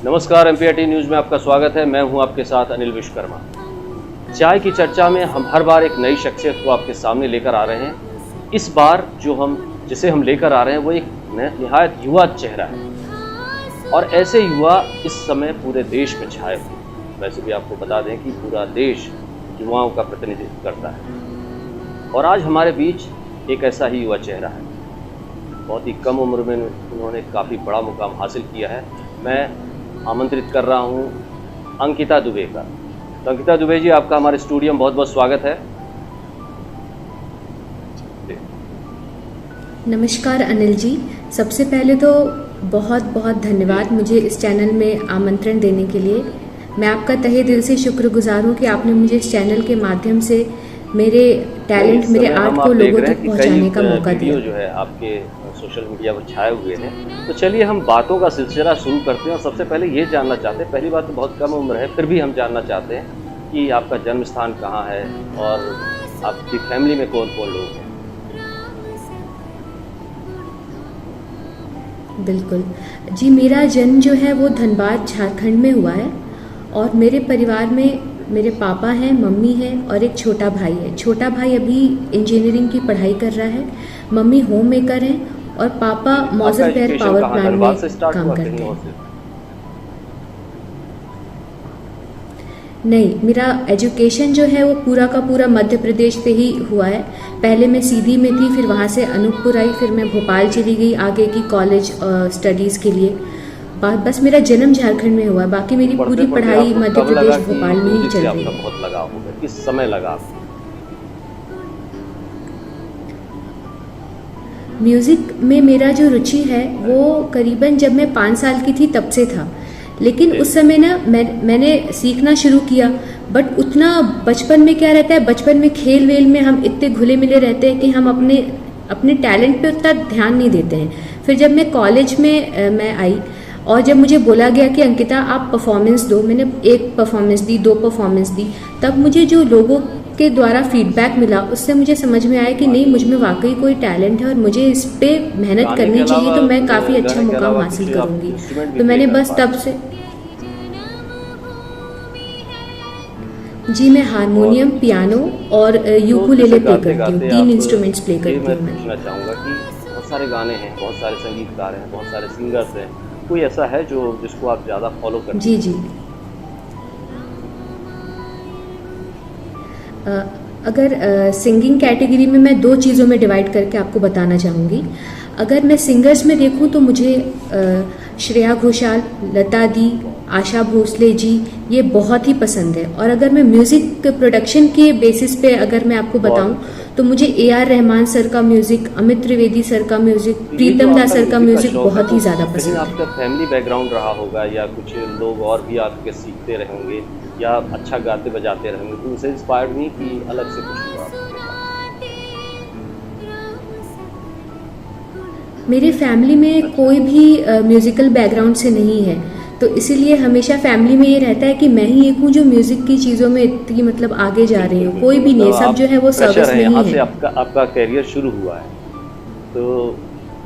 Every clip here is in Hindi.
नमस्कार, एमपीआरटी न्यूज़ में आपका स्वागत है। मैं हूं आपके साथ अनिल विश्वकर्मा। चाय की चर्चा में हम हर बार एक नई शख्सियत को आपके सामने लेकर आ रहे हैं। इस बार जिसे हम लेकर आ रहे हैं वो एक निहायत युवा चेहरा है और ऐसे युवा इस समय पूरे देश में छाए हुए हैं। वैसे भी आपको बता दें कि पूरा देश युवाओं का प्रतिनिधित्व करता है और आज हमारे बीच एक ऐसा ही युवा चेहरा है। बहुत ही कम उम्र में उन्होंने काफ़ी बड़ा मुकाम हासिल किया है। मैं आमंत्रित कर रहा हूं अंकिता दुबे का। तो अंकिता दुबे जी, आपका हमारे स्टूडियो में बहुत बहुत स्वागत है। नमस्कार अनिल जी, सबसे पहले तो बहुत बहुत धन्यवाद मुझे इस चैनल में आमंत्रण देने के लिए। मैं आपका तहे दिल से शुक्रगुजार हूँ कि आपने मुझे इस चैनल के माध्यम से मेरे टैलेंट, मेरे आर्ट को लोगों तक पहुँचाने का मौका दिया। जो है आपके सोशल मीडिया पर छाए हुए हैं, तो चलिए हम बातों का सिलसिला शुरू करते हैं। और सबसे पहले ये जानना चाहते हैं, पहली बात तो बहुत कम उम्र है, फिर भी हम जानना चाहते हैं कि आपका जन्म स्थान कहाँ है और आपकी फैमिली में कौन कौन लोग हैं। बिल्कुल जी, मेरा जन्म जो है वो धनबाद झारखंड में हुआ है और मेरे परिवार में मेरे पापा हैं, मम्मी है और एक छोटा भाई है। छोटा भाई अभी इंजीनियरिंग की पढ़ाई कर रहा है, मम्मी होम मेकर हैं और पापा मॉजर पेयर पावर प्लांट में काम करते हैं। नहीं, मेरा एजुकेशन जो है वो पूरा का पूरा मध्य प्रदेश से ही हुआ है। पहले मैं सीधी में थी, फिर वहाँ से अनूपपुर आई, फिर मैं भोपाल चली गई आगे की कॉलेज स्टडीज़ के लिए। बस मेरा जन्म झारखंड में हुआ, बाकी मेरी पूरी पढ़ाई मध्य प्रदेश भोपाल में ही चल रही है। बहुत लगाव होगा, किस समय लगा? म्यूज़िक में मेरा जो रुचि है वो करीबन जब मैं 5 साल की थी तब से था, लेकिन उस समय ना मैंने सीखना शुरू किया। बट उतना बचपन में क्या रहता है, बचपन में खेल वेल में हम इतने घुले मिले रहते हैं कि हम अपने टैलेंट पे उतना ध्यान नहीं देते हैं। फिर जब मैं कॉलेज में मैं आई और जब मुझे बोला गया कि अंकिता आप परफॉर्मेंस दो, मैंने 1 परफॉर्मेंस दी, 2 परफॉर्मेंस दी, तब मुझे जो लोगों के द्वारा फीडबैक मिला उससे मुझे समझ में आया कि नहीं, मुझ में वाकई कोई टैलेंट है और मुझे इस पे मेहनत करनी चाहिए, तो मैं काफ़ी अच्छा मुकाम हासिल करूँगी। तो मैंने बस तब से जी, मैं हारमोनियम, पियानो और यूकुलेले प्ले करती हूँ। 3 इंस्ट्रूमेंट्स प्ले करती हूँ। मैं पूछना चाहूँगा कि बहुत सारे गाने हैं, बहुत सारे संगीतकार हैं, बहुत सारे सिंगर्स हैं, कोई ऐसा है जिसको आप ज़्यादा फॉलो करते हैं? जी जी, अगर सिंगिंग कैटेगरी में मैं 2 चीज़ों में डिवाइड करके आपको बताना चाहूँगी। अगर मैं सिंगर्स में देखूँ तो मुझे श्रेया घोषाल, लता दी, आशा भोसले जी, ये बहुत ही पसंद है। और अगर मैं म्यूज़िक प्रोडक्शन के बेसिस पे अगर मैं आपको बताऊं तो मुझे AR रहमान सर का म्यूज़िक, अमित त्रिवेदी सर का म्यूज़िक, प्रीतम दा सर का म्यूज़िक बहुत ही ज़्यादा पसंद है। आपका फैमिली बैकग्राउंड रहा होगा या कुछ लोग और भी आपके सीखते रहे होंगे या अच्छा गाते बजाते रहेंगे, तो उनसे इंस्पायर्ड नहीं कि अलग से कुछ हुआ? मेरी फैमिली में कोई भी म्यूज़िकल बैकग्राउंड से नहीं है, तो इसीलिए हमेशा फैमिली में ये रहता है कि मैं ही एक हूँ जो म्यूज़िक की चीज़ों में इतनी मतलब आगे जा रही हूँ। कोई भी नहीं, सब जो है वो सर्विस में ही है। से आपका करियर शुरू हुआ है, तो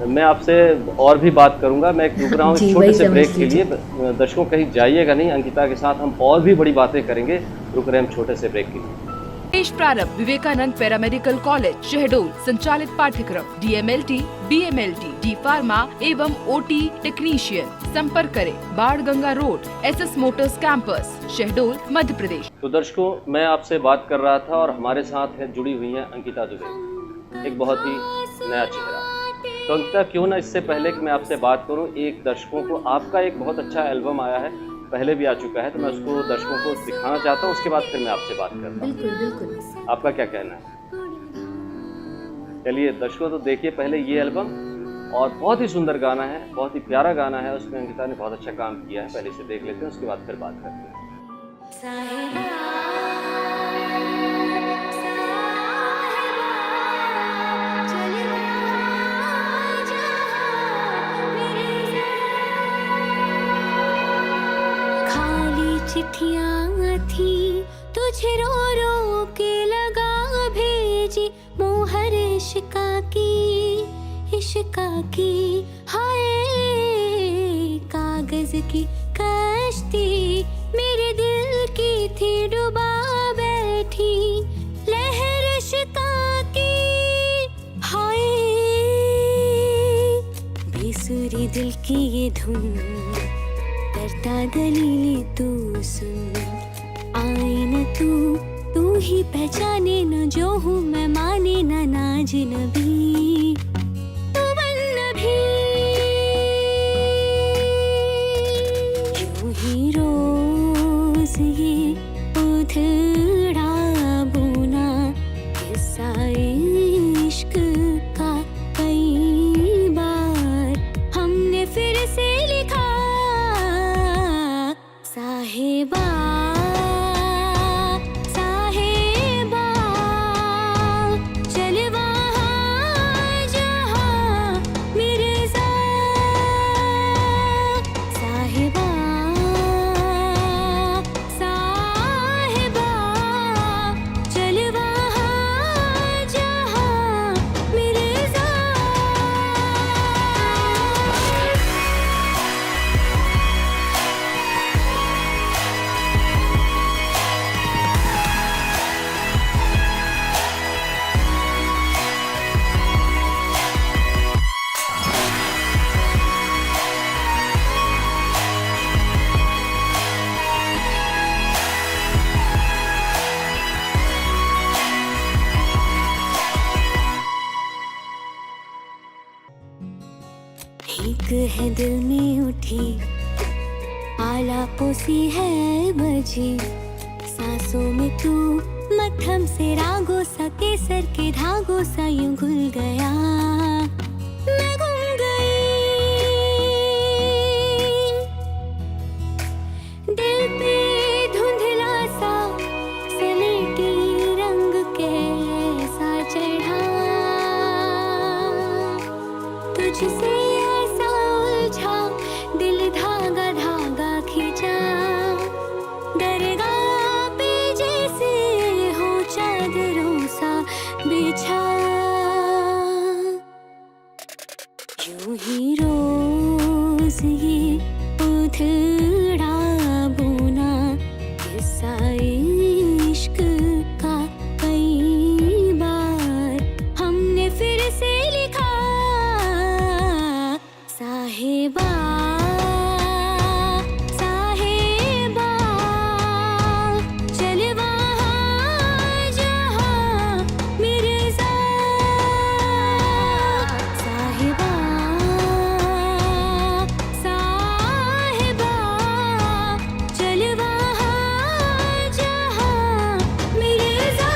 मैं आपसे और भी बात करूंगा। मैं रुक रहा हूँ छोटे से ब्रेक के लिए। दर्शकों कहीं जाइएगा नहीं, अंकिता के साथ हम और भी बड़ी बातें करेंगे। रुक रहे हैं हम छोटे से ब्रेक के लिए। देश प्रारंभ विवेकानंद पैरामेडिकल कॉलेज शहडोल संचालित पाठ्यक्रम DMLT, BMLT, D फार्मा एवं OT टेक्नीशियन। संपर्क करें Barh Ganga road, SS motors campus, Shahdol, Madhya Pradesh. तो दर्शकों, मैं आपसे बात कर रहा था और हमारे साथ है जुड़ी हुई हैं अंकिता दुबे, एक बहुत ही नया चेहरा। तो अंकिता, क्यों ना इससे पहले कि मैं आपसे बात करूं, एक दर्शकों को आपका एक बहुत अच्छा एल्बम आया है, पहले भी आ चुका है, तो मैं उसको दर्शकों को दिखाना चाहता हूं, उसके बाद फिर मैं आपसे बात करता हूं। बिल्कुल बिल्कुल, आपका क्या कहना है? चलिए दर्शकों, तो देखिए पहले ये एल्बम, और बहुत ही सुंदर गाना है, बहुत ही प्यारा गाना है, उसमें अंकिता ने बहुत अच्छा काम किया है। पहले इसे देख लेते हैं, उसके बाद फिर बात करते हैं। चिट्ठियाँ थी तुझे रो रो के लगा भेजी, मोहर इश्का की हाय कागज की मेरे दिल की ये धुन करता दलीली तू सुन, आए न तू ही पहचाने न जो हूँ मैं, माने न नाज नबी तू बन नबी। यूं ही रोज ये उधड़ा बुना किस्सा इश्क का कई बार हमने फिर से लिखा, साहिबा साहिबा चल वहाँ जहाँ मिर्ज़ा, साहिबा साहिबा चल वहाँ जहाँ मिर्ज़ा। एक है दिल में उठी आलापों सी है बजी, सांसों में तू मध्यम से रागों सा, केसर के धागों सा यूं घुल गया, मैं गुम गई। दिल पे धुंधला सा सलेटी रंग कैसा चढ़ा, तुझसे ऐसा उलझा दिल धागा धागा खींचा, दरगाह पे जैसे हो चादरों सा बिछा। यूं ही रोज ये उधड़ा बुना किस्सा इश्क का कई बार हमने फिर से लिखा, साहिबा साहिबा चल वहाँ जहाँ मिर्ज़ा, साहिबा साहिबा चल वहाँ जहाँ मिर्ज़ा।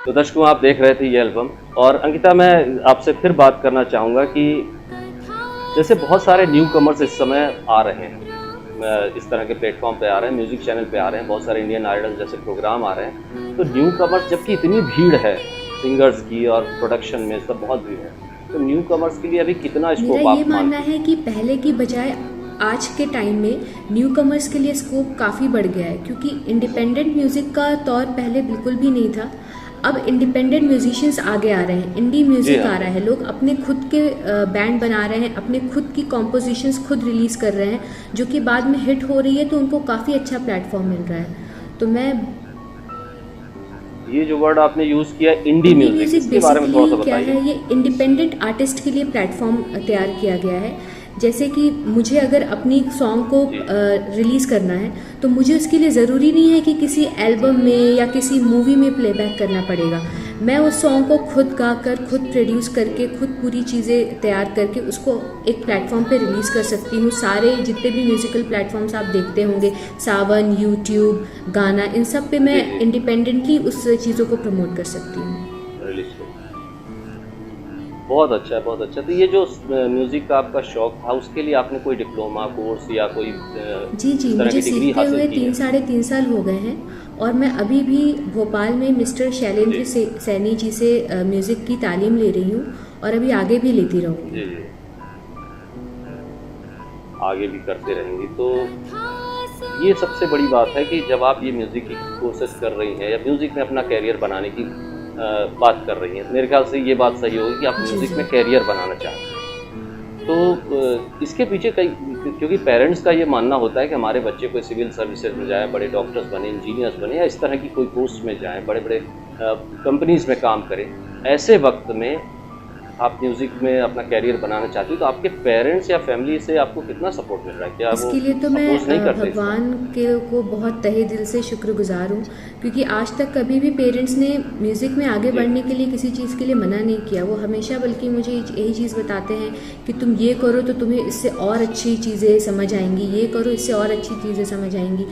तो दर्शकों, आप देख रहे थे ये एल्बम। और अंकिता, मैं आपसे फिर बात करना चाहूँगा कि जैसे बहुत सारे न्यू कमर्स इस समय आ रहे हैं, इस तरह के प्लेटफॉर्म पे आ रहे हैं, म्यूज़िक चैनल पे आ रहे हैं, बहुत सारे इंडियन आइडल जैसे प्रोग्राम आ रहे हैं, तो न्यू कमर्स, जबकि इतनी भीड़ है सिंगर्स की और प्रोडक्शन में सब बहुत भीड़ है, तो न्यू कमर्स के लिए अभी कितना स्कोप मेरा आप ये मानना है कि पहले की बजाय आज के टाइम में न्यू कमर्स के लिए स्कोप काफ़ी बढ़ गया है, क्योंकि इंडिपेंडेंट म्यूज़िक का दौर पहले बिल्कुल भी नहीं था। अब इंडिपेंडेंट म्यूजिशियंस आगे आ रहे हैं, इंडी म्यूजिक आ रहा है, लोग अपने खुद के बैंड बना रहे हैं, अपने खुद की कॉम्पोजिशंस खुद रिलीज़ कर रहे हैं, जो कि बाद में हिट हो रही है, तो उनको काफ़ी अच्छा प्लेटफॉर्म मिल रहा है। तो मैं ये जो वर्ड आपने यूज़ किया इंडी म्यूजिक, इसके बारे में थोड़ा सा बताइए। क्या है, ये इंडिपेंडेंट आर्टिस्ट के लिए प्लेटफॉर्म तैयार किया गया है। जैसे कि मुझे अगर अपनी सॉन्ग को रिलीज़ करना है, तो मुझे उसके लिए ज़रूरी नहीं है कि किसी एल्बम में या किसी मूवी में प्लेबैक करना पड़ेगा। मैं उस सॉन्ग को खुद गाकर, खुद प्रोड्यूस करके, खुद पूरी चीज़ें तैयार करके उसको एक प्लेटफॉर्म पे रिलीज़ कर सकती हूँ। सारे जितने भी म्यूज़िकल प्लेटफॉर्म्स आप देखते होंगे, सावन, यूट्यूब, गाना, इन सब पे मैं इंडिपेंडेंटली उस चीज़ों को प्रमोट कर सकती हूँ। बहुत अच्छा है, बहुत अच्छा। तो ये जो म्यूज़िक का आपका शौक था, उसके लिए आपने कोई डिप्लोमा कोर्स या कोई जी मुझे सीखते हुए 3-3.5 साल हो गए हैं, और मैं अभी भी भोपाल में मिस्टर शैलेंद्र सैनी जी से म्यूज़िक की तालीम ले रही हूँ, और अभी आगे भी लेती रहूँगी। आगे भी करते रहेंगी। तो ये सबसे बड़ी बात है कि जब आप ये म्यूज़िक की कोशिश कर रही हैं या म्यूज़िक में अपना कैरियर बनाने की बात कर रही हैं, मेरे ख्याल से ये बात सही होगी कि आप म्यूज़िक में कैरियर बनाना चाहते हैं। तो इसके पीछे कई, क्योंकि पेरेंट्स का ये मानना होता है कि हमारे बच्चे कोई सिविल सर्विसेज में जाए, बड़े डॉक्टर्स बने, इंजीनियर्स बने, या इस तरह की कोई पोस्ट में जाएं, बड़े बड़े कंपनीज़ में काम करें। ऐसे वक्त में आप म्यूज़िक में अपना कैरियर बनाना चाहती हो, तो आपके पेरेंट्स या फैमिली से आपको कितना सपोर्ट मिल रहा है? क्या इसके लिए तो मैं भगवान के को बहुत तहे दिल से शुक्रगुजार हूँ, क्योंकि आज तक कभी भी पेरेंट्स ने म्यूज़िक में आगे बढ़ने के लिए किसी चीज़ के लिए मना नहीं किया। वो हमेशा बल्कि मुझे यही चीज़ बताते हैं कि तुम ये करो तो तुम्हें इससे और अच्छी चीज़ें समझ आएंगी, ये करो इससे और अच्छी चीज़ें समझ आएंगी।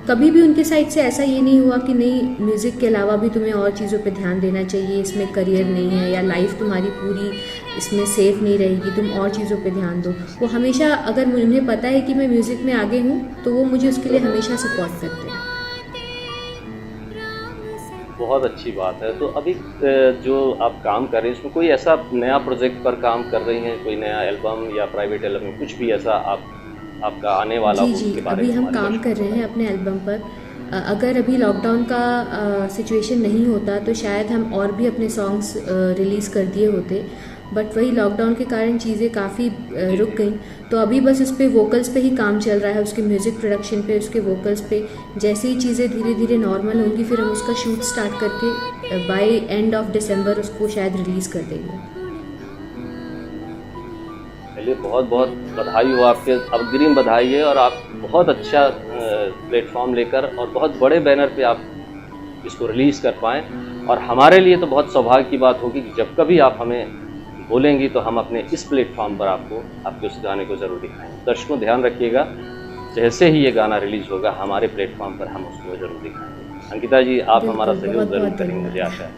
कभी भी उनके साइड से ऐसा ये नहीं हुआ कि नहीं, म्यूज़िक के अलावा भी तुम्हें और चीज़ों पे ध्यान देना चाहिए, इसमें करियर नहीं है या लाइफ तुम्हारी पूरी इसमें सेफ नहीं रहेगी, तुम और चीज़ों पे ध्यान दो। वो हमेशा, अगर उन्हें पता है कि मैं म्यूज़िक में आगे हूँ, तो वो मुझे उसके लिए हमेशा सपोर्ट करते हैं। बहुत अच्छी बात है। तो अभी जो आप काम कर रहे हैं, इसमें कोई ऐसा नया प्रोजेक्ट पर काम कर रही हैं, कोई नया एल्बम या प्राइवेट एल्बम, कुछ भी ऐसा आपका आने वाला हो उसके बारे में? अभी हम काम कर रहे हैं अपने एल्बम पर। अगर अभी लॉकडाउन का सिचुएशन नहीं होता तो शायद हम और भी अपने सॉन्ग्स रिलीज़ कर दिए होते, बट वही लॉकडाउन के कारण चीज़ें काफ़ी रुक गई। तो अभी बस उस पर वोकल्स पे ही काम चल रहा है, उसके म्यूज़िक प्रोडक्शन पे, उसके वोकल्स पे। जैसे ही चीज़ें धीरे धीरे नॉर्मल होंगी, फिर हम उसका शूट स्टार्ट करके बाय एंड ऑफ दिसंबर उसको शायद रिलीज़ कर देंगे। पहले बहुत बहुत बधाई हो, आपके अग्रिम बधाई है, और आप बहुत अच्छा प्लेटफॉर्म लेकर और बहुत बड़े बैनर पे आप इसको रिलीज़ कर पाएँ। और हमारे लिए तो बहुत सौभाग्य की बात होगी कि जब कभी आप हमें बोलेंगी तो हम अपने इस प्लेटफॉर्म पर आपको आपके उस गाने को ज़रूर दिखाएंगे। दर्शकों ध्यान रखिएगा, जैसे ही ये गाना रिलीज़ होगा हमारे प्लेटफॉर्म पर हम उसको ज़रूर दिखाएंगे। अंकिता जी, आप हमारा सहयोग ज़रूर करेंगे, मुझे आशा है।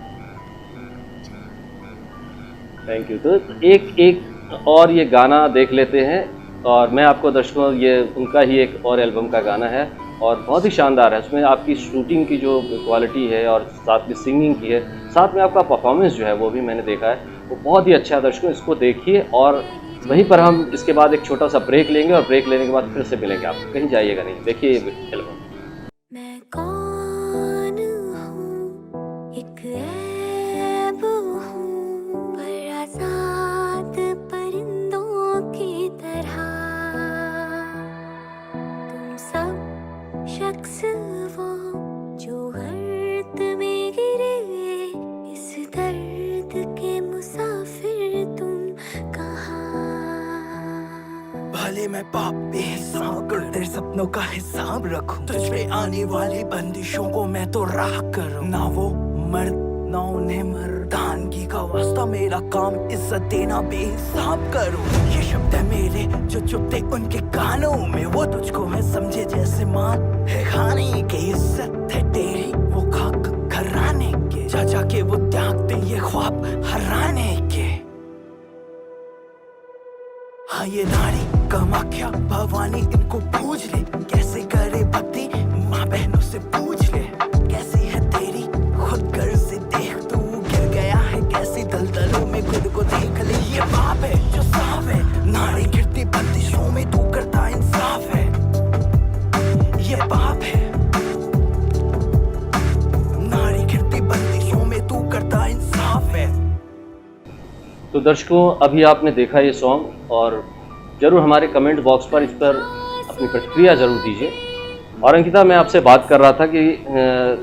Thank you. तो एक और ये गाना देख लेते हैं, और मैं आपको दर्शकों, ये उनका ही एक और एल्बम का गाना है और बहुत ही शानदार है। उसमें आपकी शूटिंग की जो क्वालिटी है और साथ में सिंगिंग की है, साथ में आपका परफॉर्मेंस जो है वो भी मैंने देखा है, वो बहुत ही अच्छा है। दर्शकों इसको देखिए, और वहीं पर हम इसके बाद एक छोटा सा ब्रेक लेंगे, और ब्रेक लेने के बाद फिर से मिलेंगे। आप कहीं जाइएगा नहीं, देखिए ये एल्बम। मैं कौन हूँ, एक ऐब हूँ, पर आज़ाद परिंदों की तरह। तुम सब शख्स वो जो गर्त में गिरे, इस दर्द के मुसाफिर तुम कहाँ। भले मैं पाप बेहिसाब कर तेरे सपनों का हिसाब रखूं, तुझ पे आने वाली बंदिशों को मैं तो राह करूं। ना वो मर्द ना उन्हें मर्दानगी का वास्ता, मेरा काम इज्जत देना बेहिसाब करूं। ये शब्द है मेरे जो चुपते उनके कानों में, वो तुझको है समझे जैसे मान है खाने की। इज्जत है तेरी वो खाक घराने के, जा जाके वो त्यागते ये ख्वाब हराने के। हाँ ये नारी कामाख्या भवानी, इनको पूछ ले कैसे करे भक्ति, माँ बहनों से पूछ ले कैसी है तेरी खुद गर्ज से देख। तू गिर गया है कैसी दलदलों में, खुद को देख ले। ये बाप है जो साफ है, नारी गिरती बंदिशों में तू करता इंसाफ है। ये बाप है, नारी गिरती बंदिशों में तू करता इंसाफ है। तो दर्शकों, अभी आपने देखा ये सॉन्ग, और ज़रूर हमारे कमेंट बॉक्स पर इस पर अपनी प्रतिक्रिया ज़रूर दीजिए। और अंकिता, मैं आपसे बात कर रहा था कि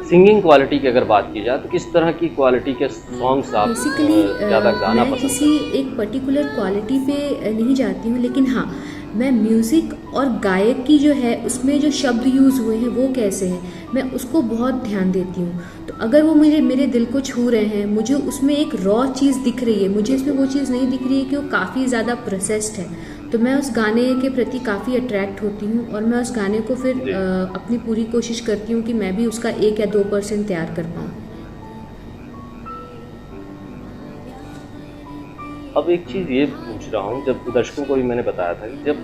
सिंगिंग क्वालिटी की अगर बात की जाए तो किस तरह की क्वालिटी के सॉन्ग्स आप ज़्यादा गाना मैं पसंद किसी एक पर्टिकुलर क्वालिटी पे नहीं जाती हूँ, लेकिन हाँ, मैं म्यूज़िक और गायक की जो है उसमें जो शब्द यूज़ हुए हैं वो कैसे हैं, मैं उसको बहुत ध्यान देती हूँ। तो अगर वो मेरे दिल को छू रहे हैं, मुझे उसमें एक रॉ चीज़ दिख रही है, मुझे इसमें वो चीज़ नहीं दिख रही है कि वो काफ़ी ज़्यादा प्रोसेस्ड है, तो मैं उस गाने के प्रति काफ़ी अट्रैक्ट होती हूँ, और मैं उस गाने को फिर अपनी पूरी कोशिश करती हूँ कि मैं भी उसका 1 या 2% तैयार कर पाऊँ। अब एक चीज़ ये पूछ रहा हूँ, जब दर्शकों को भी मैंने बताया था कि जब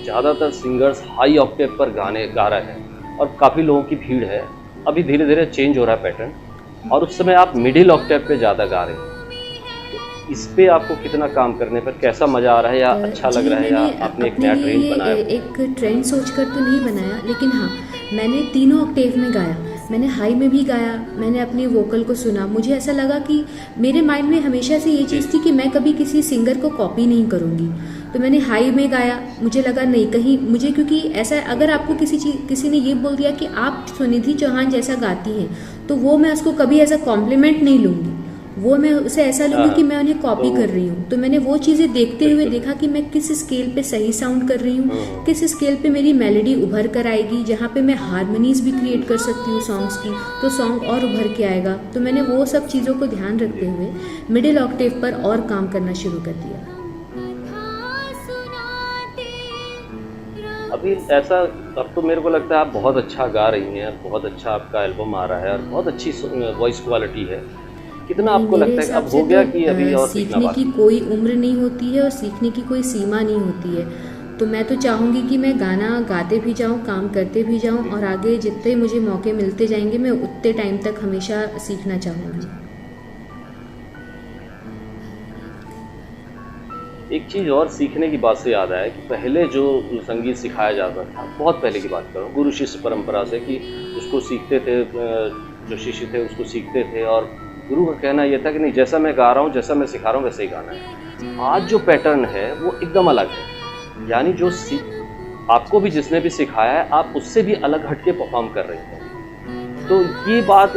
ज़्यादातर सिंगर्स हाई ऑक्टेव पर गाने गा रहे हैं और काफ़ी लोगों की भीड़ है, अभी धीरे धीरे चेंज हो रहा है पैटर्न, और उस समय आप मिडिल ऑक्टेव पे ज़्यादा गा रहे हैं, तो इस पे आपको कितना काम करने पर कैसा मज़ा आ रहा है, या अच्छा लग रहा है, या आपने एक नया ट्रेंड बनाया? एक ट्रेंड सोचकर तो नहीं बनाया, लेकिन हाँ, मैंने तीनों ऑक्टेव में गाया। मैंने हाई में भी गाया, मैंने अपने वोकल को सुना। मुझे ऐसा लगा कि मेरे माइंड में हमेशा से ये चीज़ थी कि मैं कभी किसी सिंगर को कॉपी नहीं करूँगी। तो मैंने हाई में गाया, मुझे लगा नहीं कहीं मुझे, क्योंकि ऐसा अगर आपको किसी ने ये बोल दिया कि आप सुनिधि चौहान जैसा गाती हैं, तो वो मैं उसको कभी ऐसा कॉम्प्लीमेंट नहीं लूँगी, वो मैं उसे ऐसा लूँगी कि मैं उन्हें कॉपी कर रही हूँ। तो मैंने वो चीज़ें देखते हुए देखा कि मैं किस स्केल पे सही साउंड कर रही हूँ, किस स्केल पे मेरी मेलोडी उभर कर आएगी, जहाँ पे मैं हारमोनीज भी क्रिएट कर सकती हूँ सॉन्ग्स की, तो सॉन्ग और उभर के आएगा। तो मैंने वो सब चीज़ों को ध्यान रखते हुए मिडिल ऑक्टेव पर और काम करना शुरू कर दिया। अभी ऐसा, अब तो मेरे को लगता है आप बहुत अच्छा गा रही हैं, बहुत अच्छा आपका एल्बम आ रहा है और बहुत अच्छी वॉइस क्वालिटी है। कितना आपको लगता है अब हो गया कि अभी और सीखना सीखने की कोई उम्र नहीं होती है और सीखने की कोई सीमा नहीं होती है। तो मैं तो चाहूँगी कि मैं गाना गाते भी जाऊँ, काम करते भी जाऊँ, और आगे जितने मुझे मौके मिलते जाएंगे मैं उतने टाइम तक हमेशा सीखना चाहूँगी। एक चीज़ और सीखने की बात से याद आया कि पहले जो संगीत सिखाया जाता था, बहुत पहले की बात करूँ, गुरु शिष्य परंपरा से, कि उसको सीखते थे, जो शिष्य थे उसको सीखते थे, और गुरु का कहना यह था कि नहीं, जैसा मैं गा रहा हूँ, जैसा मैं सिखा रहा हूँ वैसे ही गाना है। आज जो पैटर्न है वो एकदम अलग है, यानी जो आपको भी जिसने भी सिखाया है, आप उससे भी अलग हट के परफॉर्म कर रहे हैं। तो ये बात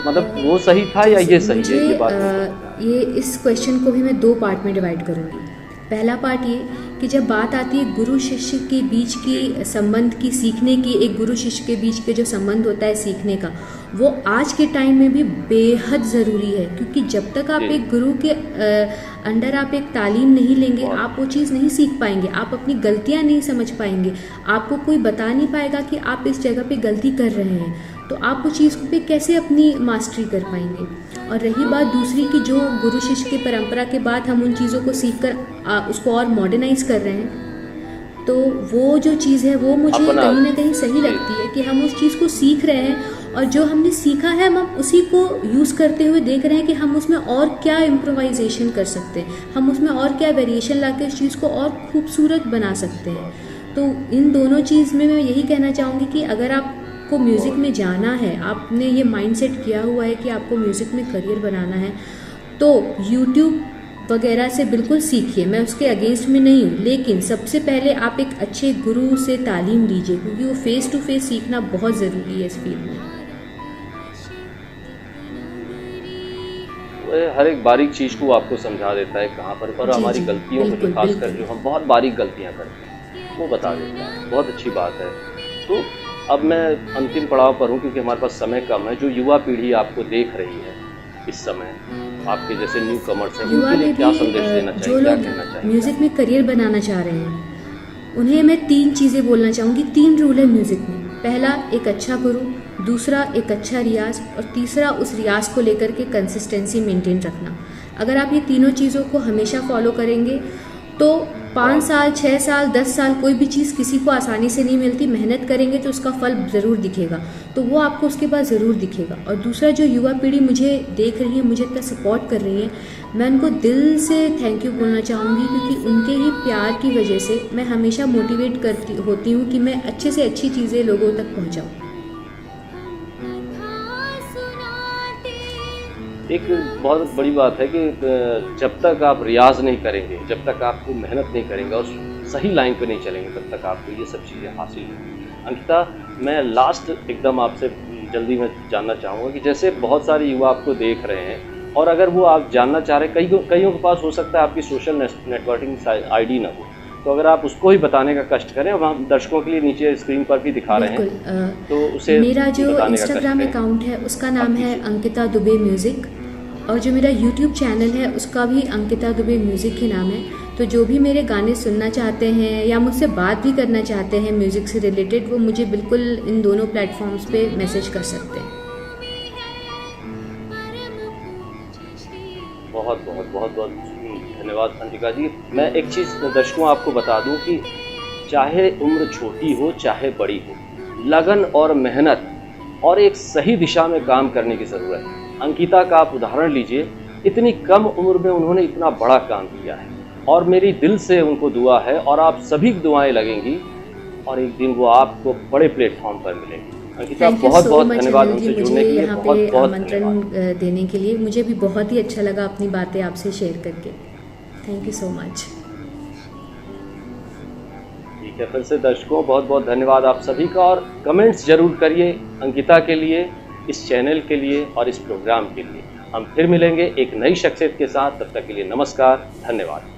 मतलब वो सही था या ये सही है? ये बात ये इस क्वेश्चन को भी मैं दो पार्ट में डिवाइड करूँगी। पहला पार्ट ये कि जब बात आती है गुरु शिष्य के बीच की संबंध की, सीखने की, एक गुरु शिष्य के बीच के जो संबंध होता है सीखने का, वो आज के टाइम में भी बेहद ज़रूरी है। क्योंकि जब तक आप एक गुरु के अंडर आप एक तालीम नहीं लेंगे, आप वो चीज़ नहीं सीख पाएंगे, आप अपनी गलतियाँ नहीं समझ पाएंगे, आपको कोई बता नहीं पाएगा कि आप इस जगह पे गलती कर रहे हैं, तो आप वो चीज़ पे कैसे अपनी मास्टरी कर पाएंगे। और रही बात दूसरी कि जो गुरु शिष्य की परंपरा के बाद हम उन चीज़ों को सीखकर उसको और मॉडर्नाइज कर रहे हैं, तो वो जो चीज़ है वो मुझे कहीं ना कहीं सही लगती है कि हम उस चीज़ को सीख रहे हैं, और जो हमने सीखा है हम उसी को यूज़ करते हुए देख रहे हैं कि हम उसमें और क्या इम्प्रोवाइजेशन कर सकते हैं, हम उसमें और क्या वेरिएशन ला के उस चीज़ को और खूबसूरत बना सकते हैं। तो इन दोनों चीज़ में मैं यही कहना चाहूँगी कि अगर आपको म्यूज़िक में जाना है, आपने ये माइंडसेट किया हुआ है कि आपको म्यूज़िक में करियर बनाना है, तो यूट्यूब वगैरह से बिल्कुल सीखिए, मैं उसके अगेंस्ट में नहीं हूँ, लेकिन सबसे पहले आप एक अच्छे गुरु से तालीम लीजिए, क्योंकि वो फेस टू फेस सीखना बहुत ज़रूरी है इस फील्ड में। हर एक बारीक चीज़ को आपको समझा देता है कहाँ पर, और हमारी गलतियों को, जो खासकर जो हम बहुत बारीक गलतियाँ करते हैं, वो बता देता है। बहुत अच्छी बात है। तो अब मैं अंतिम पड़ाव पर हूँ, क्योंकि हमारे पास समय कम है। जो युवा पीढ़ी आपको देख रही है इस समय, आपके जैसे न्यू कमर्स हैं, उनके लिए क्या संदेश देना चाहिए, क्या कहना चाहिए? म्यूज़िक में करियर बनाना चाह रहे हैं, उन्हें मैं 3 चीज़ें बोलना चाहूँगी। 3 रूल है म्यूज़िक में। पहला, एक अच्छा गुरु, दूसरा एक अच्छा रियाज, और तीसरा उस रियाज को लेकर के कंसिस्टेंसी मेंटेन रखना। अगर आप ये तीनों चीज़ों को हमेशा फॉलो करेंगे तो 5 साल, 6 साल, 10 साल, कोई भी चीज़ किसी को आसानी से नहीं मिलती। मेहनत करेंगे तो उसका फल ज़रूर दिखेगा, तो वो आपको उसके बाद ज़रूर दिखेगा। और दूसरा, जो युवा पीढ़ी मुझे देख रही है, मुझे इतना सपोर्ट कर रही है, मैं उनको दिल से थैंक यू बोलना चाहूँगी, क्योंकि उनके ही प्यार की वजह से मैं हमेशा मोटिवेट होती हूँ कि मैं अच्छे से अच्छी चीज़ें लोगों तक पहुँचाऊँ। एक बहुत बड़ी बात है कि जब तक आप रियाज नहीं करेंगे, जब तक आपको मेहनत नहीं करेंगे और सही लाइन पे नहीं चलेंगे, तब तक आपको ये सब चीज़ें हासिल नहीं। अंकिता, मैं लास्ट एकदम आपसे जल्दी में जानना चाहूँगा कि जैसे बहुत सारे युवा आपको देख रहे हैं, और अगर वो आप जानना चाह रहे हैं, कईयों के पास हो सकता है आपकी सोशल नेटवर्किंग आईडी ना हो, तो अगर आप उसको ही बताने का कष्ट करें, और हम दर्शकों के लिए नीचे स्क्रीन पर भी दिखा रहे हैं, तो उसे मेरा जो इंस्टाग्राम अकाउंट है उसका नाम है अंकिता दुबे म्यूज़िक, और जो मेरा यूट्यूब चैनल है उसका भी अंकिता दुबे म्यूज़िक ही नाम है। तो जो भी मेरे गाने सुनना चाहते हैं या मुझसे बात भी करना चाहते हैं म्यूज़िक से रिलेटेड, वो मुझे बिल्कुल इन दोनों प्लेटफॉर्म्स पे मैसेज कर सकते हैं। बहुत बहुत बहुत बहुत धन्यवाद अंकिता जी। मैं एक चीज़ दर्शकों आपको बता दूं कि चाहे उम्र छोटी हो चाहे बड़ी हो, लगन और मेहनत और एक सही दिशा में काम करने की ज़रूरत है। अंकिता का आप उदाहरण लीजिए, इतनी कम उम्र में उन्होंने इतना बड़ा काम किया है और मेरी दिल से उनको दुआ है और आप सभी की दुआएं लगेंगी और एक दिन वो आपको बड़े प्लेटफॉर्म पर मिलेंगी। अंकिता, थैंक यू बहुत सो बहुत मच धन्यवाद अनिल जी, हमसे मुझे जुड़ने के लिए। यहाँ बहुत पे बहुत आमंत्रण धन्यवाद। देने के लिए मुझे भी बहुत ही अच्छा लगा अपनी बातें आपसे शेयर करके। Thank you so much. ठीक है, फिर से दर्शकों बहुत बहुत धन्यवाद आप सभी का और कमेंट्स जरूर करिए अंकिता के लिए, इस चैनल के लिए और इस प्रोग्राम के लिए। हम फिर मिलेंगे एक नई शख्सियत के साथ, तब तक के लिए नमस्कार, धन्यवाद।